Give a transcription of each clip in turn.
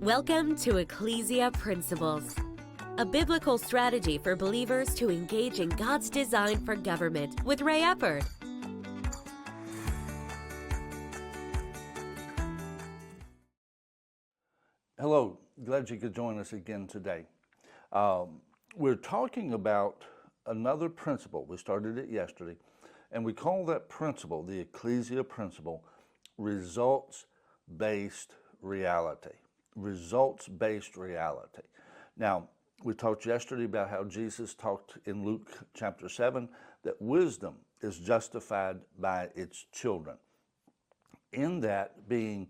Welcome to Ecclesia Principles, a biblical strategy for believers to engage in God's design for government with Ray Eppard. Hello, glad you could join us again today. We're talking about another principle. We started it yesterday, and we call that principle, the Ecclesia principle, results-based reality. Results-based reality. Now, we talked yesterday about how Jesus talked in Luke chapter 7 that wisdom is justified by its children. In that being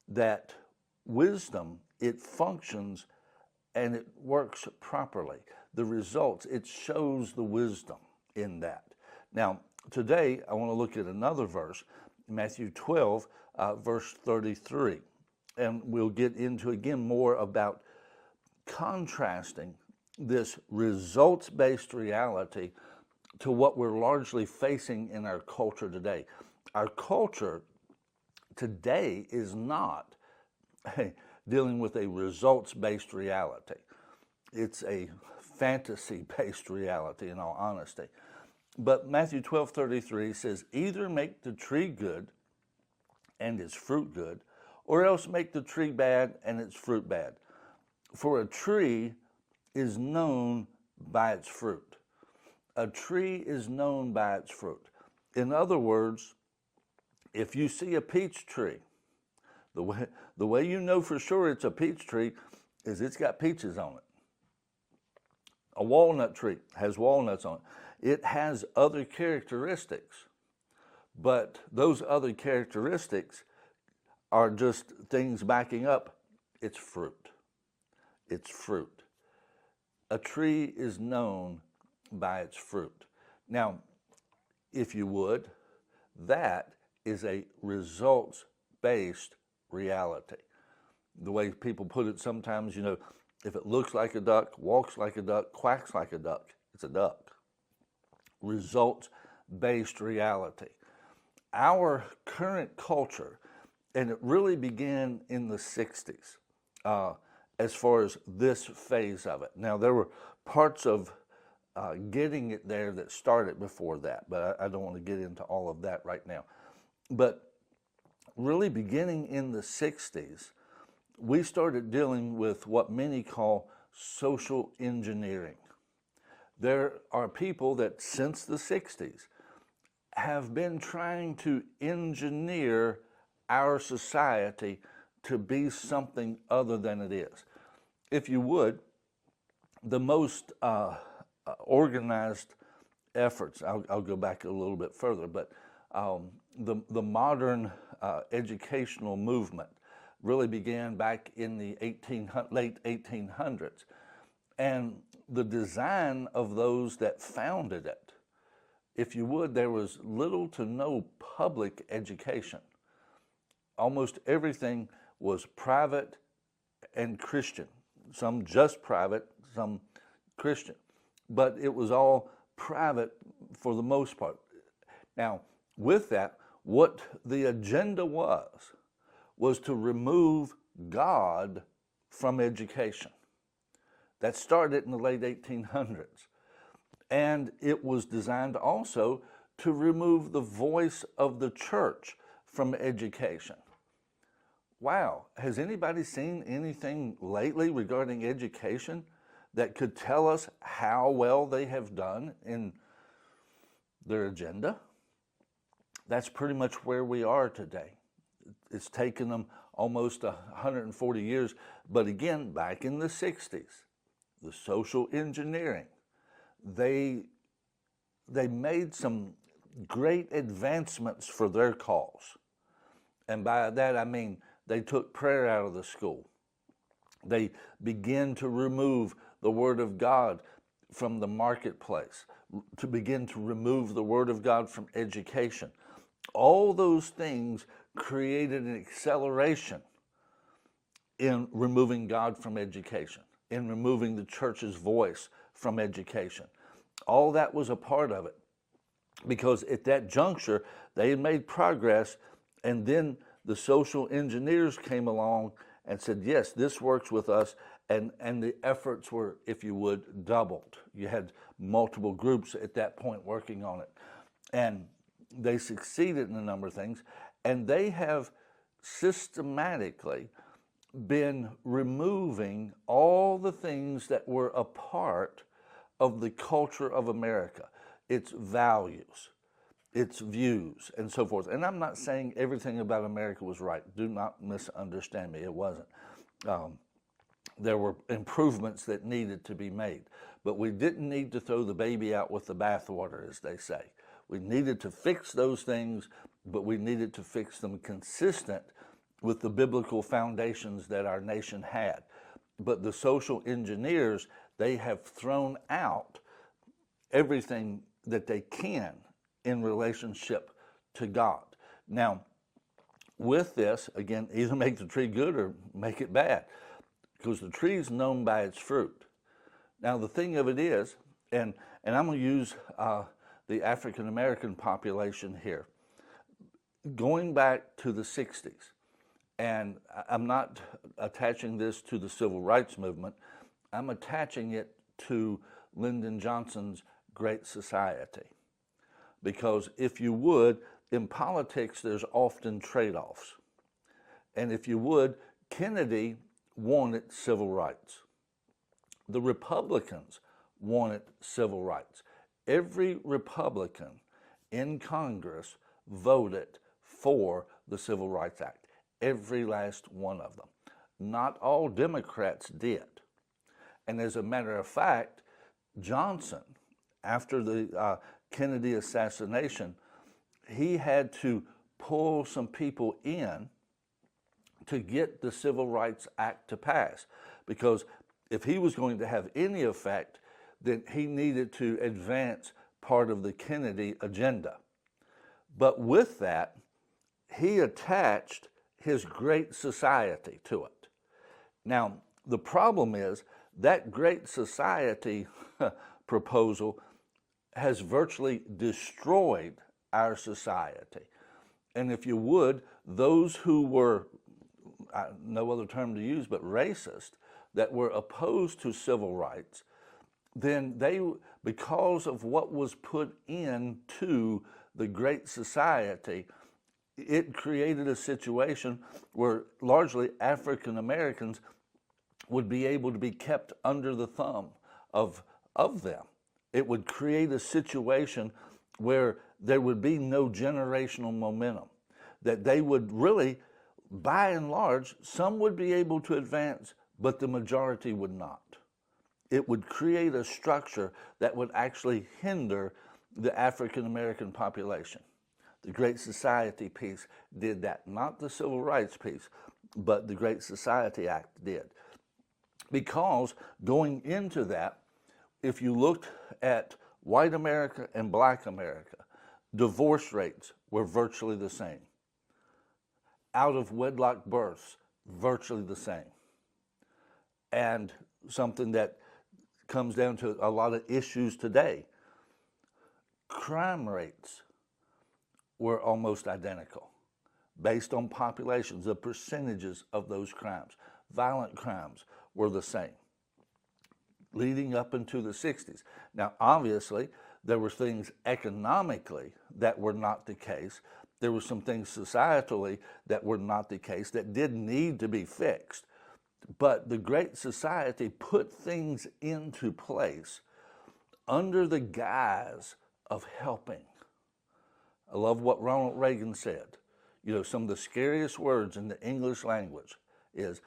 that wisdom, it functions and it works properly. The results, it shows the wisdom in that. Now, today I want to look at another verse, Matthew 12, verse 33. And we'll get into again more about contrasting this results-based reality to what we're largely facing in our culture today. Our culture today is not dealing with a results-based reality. It's a fantasy-based reality, in all honesty. But Matthew 12:33 says, either make the tree good and its fruit good, or else make the tree bad and its fruit bad. For a tree is known by its fruit. A tree is known by its fruit. In other words, if you see a peach tree, the way you know for sure it's a peach tree is it's got peaches on it. A walnut tree has walnuts on it. It has other characteristics, but those other characteristics are just things backing up its fruit. Its fruit. A tree is known by its fruit. Now, if you would, that is a results-based reality. The way people put it sometimes, if it looks like a duck, walks like a duck, quacks like a duck, it's a duck. Results-based reality. Our current culture, and it really began in the 60s as far as this phase of it. Now, there were parts of getting it there that started before that, but I don't want to get into all of that right now. But really beginning in the 60s, we started dealing with what many call social engineering. There are people that since the 60s have been trying to engineer our society to be something other than it is. If you would, the most organized efforts, I'll go back a little bit further, but the modern educational movement really began back in the late 1800s. And the design of those that founded it, if you would, there was little to no public education. Almost everything was private and Christian. Some just private, some Christian. But it was all private for the most part. Now, with that, what the agenda was to remove God from education. That started in the late 1800s. And it was designed also to remove the voice of the church from education. Wow, has anybody seen anything lately regarding education that could tell us how well they have done in their agenda? That's pretty much where we are today. It's taken them almost 140 years, but again, back in the 60s, the social engineering, they made some great advancements for their cause. And by that I mean they took prayer out of the school. They began to remove the Word of God from the marketplace, to begin to remove the Word of God from education. All those things created an acceleration in removing God from education, in removing the church's voice from education. All that was a part of it, because at that juncture, they had made progress, and then the social engineers came along and said, yes, this works with us. And the efforts were, if you would, doubled. You had multiple groups at that point working on it. And they succeeded in a number of things. And they have systematically been removing all the things that were a part of the culture of America, its values, its views, and so forth. And I'm not saying everything about America was right. Do not misunderstand me. It wasn't. There were improvements that needed to be made, but we didn't need to throw the baby out with the bathwater, as they say. We needed to fix those things, but we needed to fix them consistent with the biblical foundations that our nation had. But the social engineers, they have thrown out everything that they can in relationship to God. Now, with this, again, either make the tree good or make it bad, because the tree is known by its fruit. Now, the thing of it is, and I'm going to use the African American population here, going back to the 60s, and I'm not attaching this to the civil rights movement, I'm attaching it to Lyndon Johnson's Great Society. Because if you would, in politics, there's often trade-offs. And if you would, Kennedy wanted civil rights. The Republicans wanted civil rights. Every Republican in Congress voted for the Civil Rights Act. Every last one of them. Not all Democrats did. And as a matter of fact, Johnson, after the Kennedy assassination, he had to pull some people in to get the Civil Rights Act to pass, because if he was going to have any effect, then he needed to advance part of the Kennedy agenda. But with that, he attached his Great Society to it. Now, the problem is that Great Society proposal has virtually destroyed our society. And if you would, those who were, no other term to use, but racist, that were opposed to civil rights, then they, because of what was put into the Great Society, it created a situation where largely African Americans would be able to be kept under the thumb of them. It would create a situation where there would be no generational momentum, that they would really, by and large, some would be able to advance, but the majority would not. It would create a structure that would actually hinder the African American population. The Great Society piece did that, not the Civil Rights piece, but the Great Society Act did. Because going into that, if you looked at white America and black America, divorce rates were virtually the same. Out of wedlock births, virtually the same. And something that comes down to a lot of issues today, crime rates were almost identical based on populations, the percentages of those crimes. Violent crimes were the same leading up into the 60s. Now, obviously, there were things economically that were not the case. There were some things societally that were not the case, that did need to be fixed. But the Great Society put things into place under the guise of helping. I love what Ronald Reagan said. You know, some of the scariest words in the English language is,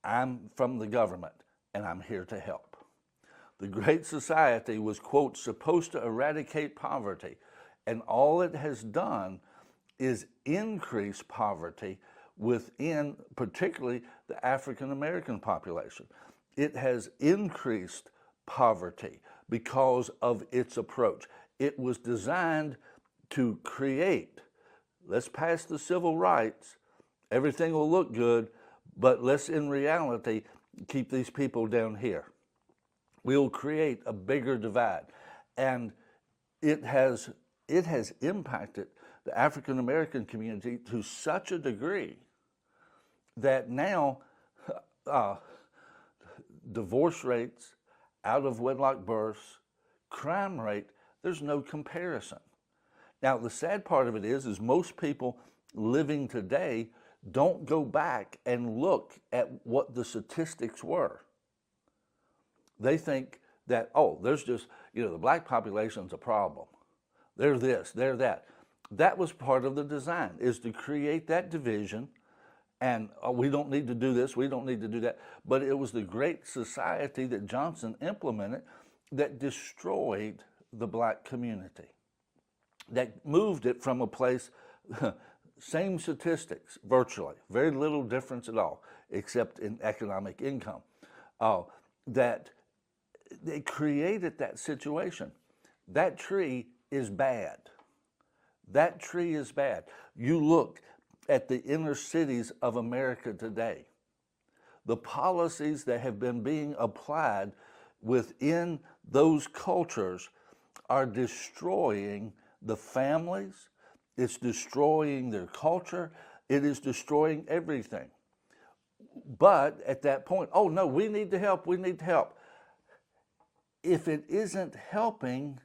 I'm from the government and I'm here to help. The Great Society was, quote, supposed to eradicate poverty, and all it has done is increase poverty within particularly the African American population. It has increased poverty because of its approach. It was designed to create, let's pass the civil rights, everything will look good, but let's in reality keep these people down here. We'll create a bigger divide. And it has impacted the African American community to such a degree that now divorce rates, out of wedlock births, crime rate, there's no comparison. Now, the sad part of it is most people living today don't go back and look at what the statistics were. They think that, oh, there's just, the black population's a problem. They're this, they're that. That was part of the design, is to create that division, and we don't need to do this, we don't need to do that. But it was the Great Society that Johnson implemented that destroyed the black community, that moved it from a place, same statistics, virtually, very little difference at all, except in economic income, that they created that situation. That tree is bad. That tree is bad. You look at the inner cities of America today, the policies that have been being applied within those cultures are destroying the families, it's destroying their culture, it is destroying everything. But at that point, oh no, we need to help, we need to help. If it isn't helping,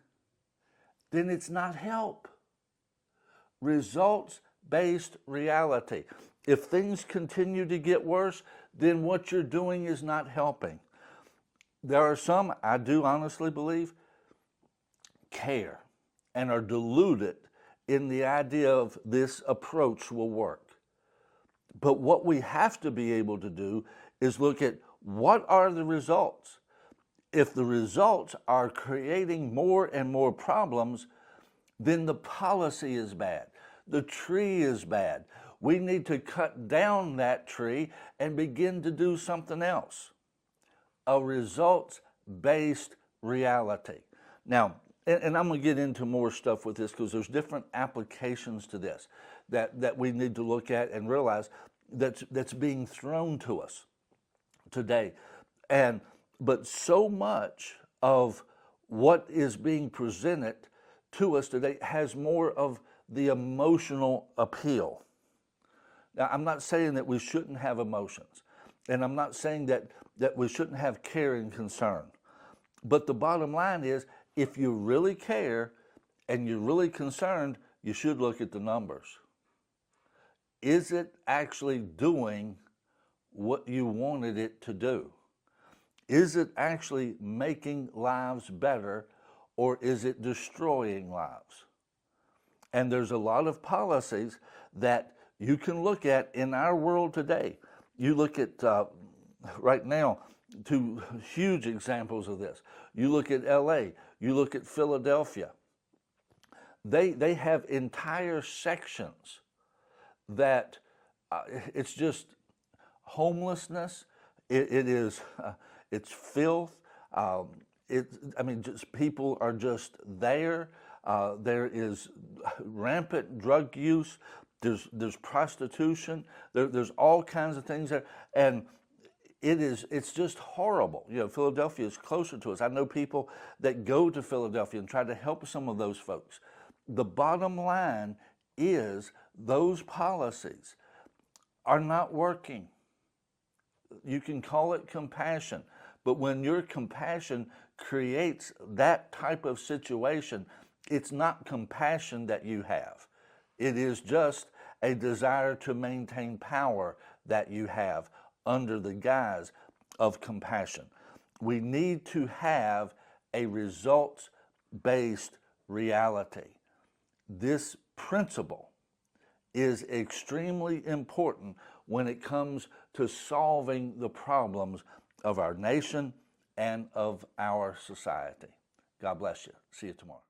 then it's not help. Results-based reality. If things continue to get worse, then what you're doing is not helping. There are some, I do honestly believe, care and are deluded in the idea of this approach will work. But what we have to be able to do is look at what are the results. If the results are creating more and more problems, then the policy is bad. The tree is bad. We need to cut down that tree and begin to do something else. A results-based reality. Now, and I'm going to get into more stuff with this because there's different applications to this that we need to look at and realize that's being thrown to us today. But so much of what is being presented to us today has more of the emotional appeal. Now, I'm not saying that we shouldn't have emotions, and I'm not saying that we shouldn't have care and concern. But the bottom line is, if you really care and you're really concerned, you should look at the numbers. Is it actually doing what you wanted it to do? Is it actually making lives better, or is it destroying lives? And there's a lot of policies that you can look at in our world today. You look at, right now, two huge examples of this. You look at LA, you look at Philadelphia. They have entire sections that it's just homelessness. It's filth. Just people are just there. There is rampant drug use. There's prostitution. There's all kinds of things there, and it's just horrible. Philadelphia is closer to us. I know people that go to Philadelphia and try to help some of those folks. The bottom line is those policies are not working. You can call it compassion, but when your compassion creates that type of situation, it's not compassion that you have. It is just a desire to maintain power that you have under the guise of compassion. We need to have a results-based reality. This principle is extremely important when it comes to solving the problems of our nation and of our society. God bless you. See you tomorrow.